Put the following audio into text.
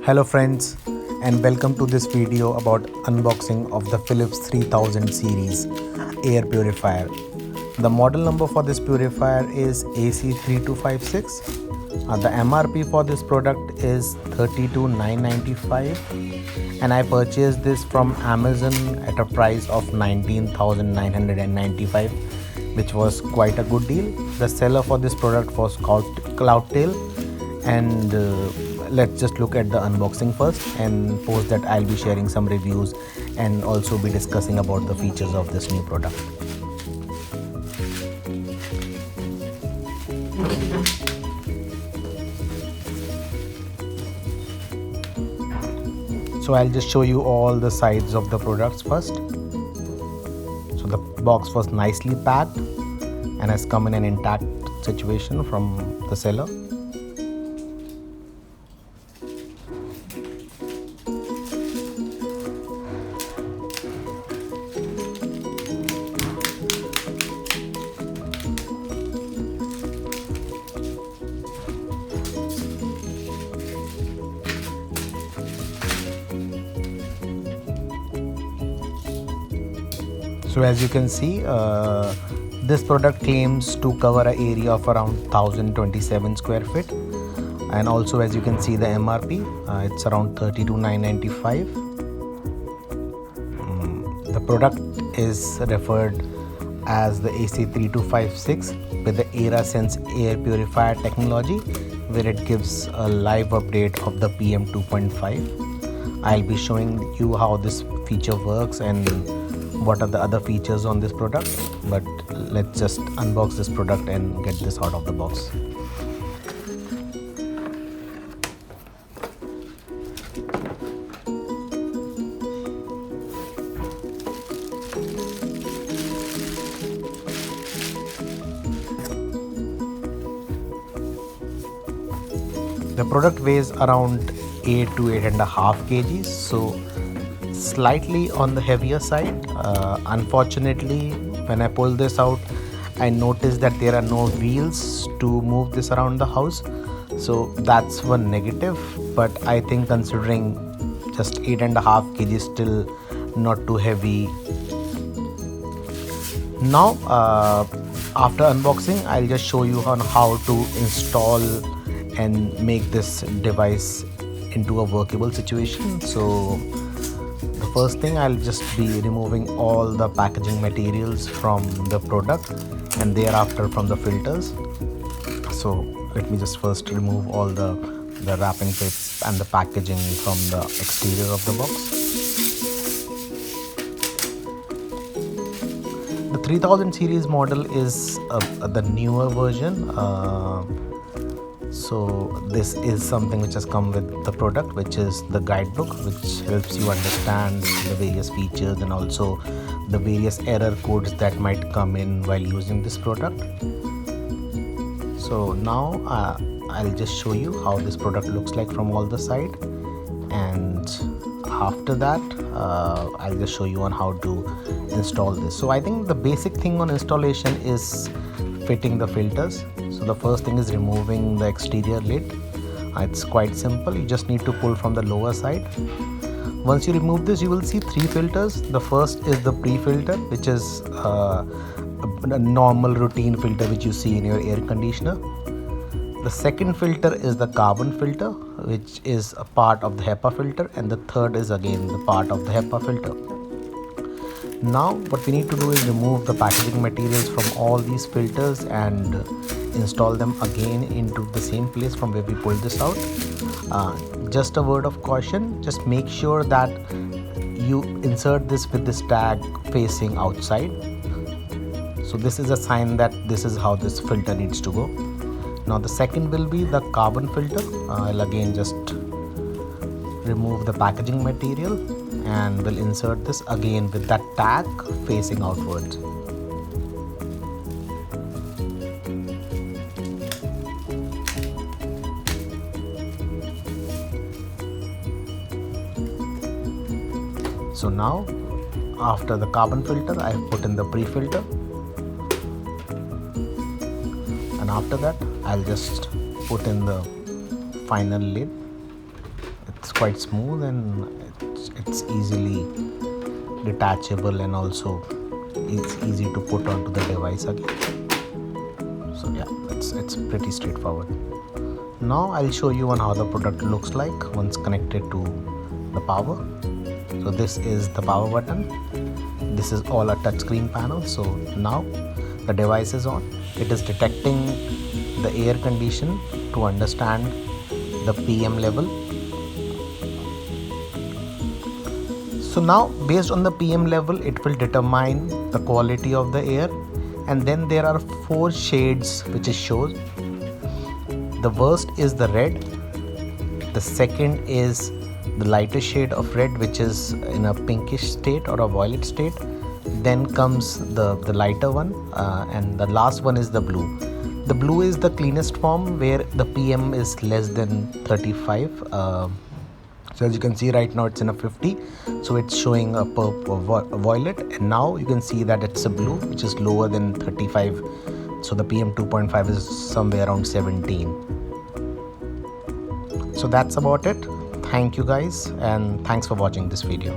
Hello friends, and welcome to this video about unboxing of the Philips 3000 series air purifier. The model number for this purifier is AC3256. The MRP for this product is 32,995 and I purchased this from Amazon at a price of 19,995, which was quite a good deal. The seller for this product was called Cloudtail, and let's just look at the unboxing first, and post that I'll be sharing some reviews and also be discussing about the features of this new product. So I'll just show you all the sides of the products first. So the box was nicely packed and has come in an intact situation from the seller. So as you can see, this product claims to cover an area of around 1027 square feet, and also as you can see the MRP, it's around 32,995. The product is referred as the AC3256 with the AeraSense air purifier technology, where it gives a live update of the PM 2.5. I'll be showing you how this feature works and what are the other features on this product, but let's just unbox this product and get this out of the box. The product weighs around 8 to 8.5 kgs, so slightly on the heavier side. Unfortunately, when I pull this out, I noticed that there are no wheels to move this around the house, so that's one negative. But I think considering just 8.5 kg is still not too heavy. Now after unboxing, I'll just show you on how to install and make this device into a workable situation. So the first thing, I'll just be removing all the packaging materials from the product and thereafter from the filters. So let me just first remove all the wrapping tape and the packaging from the exterior of the box. The 3000 series model is the newer version. So this is something which has come with the product, which is the guidebook, which helps you understand the various features and also the various error codes that might come in while using this product. So now I'll just show you how this product looks like from all the side, and after that I'll just show you on how to install this. So I think the basic thing on installation is fitting the filters. So the first thing is removing the exterior lid. It's quite simple. You just need to pull from the lower side. Once you remove this, you will see 3 filters. The first is the pre-filter, which is a normal routine filter which you see in your air conditioner. The second filter is the carbon filter, which is a part of the HEPA filter, and the third is again the part of the HEPA filter. Now what we need to do is remove the packaging materials from all these filters and install them again into the same place from where we pulled this out. Just a word of caution, just make sure that you insert this with this tag facing outside. So this is a sign that this is how this filter needs to go. Now the second will be the carbon filter. I'll again just remove the packaging material and will insert this again with that tag facing outwards. So now after the carbon filter, I have put in the pre-filter, and after that I'll just put in the final lid. it's quite smooth and it's easily detachable, and also it's easy to put onto the device again. So yeah, it's pretty straightforward. Now I'll show you on how the product looks like once connected to the power. So this is the power button. This is all a touchscreen panel. So now the device is on. It is detecting the air condition to understand the PM level. So now based on the PM level, it will determine the quality of the air, and then there are 4 shades which it shows. The first is the red, the second is the lighter shade of red, which is in a pinkish state or a violet state. Then comes the lighter one, and the last one is the blue. The blue is the cleanest form, where the PM is less than 35. So as you can see right now it's in a 50, so it's showing a violet, and now you can see that it's a blue which is lower than 35. So the PM 2.5 is somewhere around 17. So that's about it. Thank you guys, and thanks for watching this video.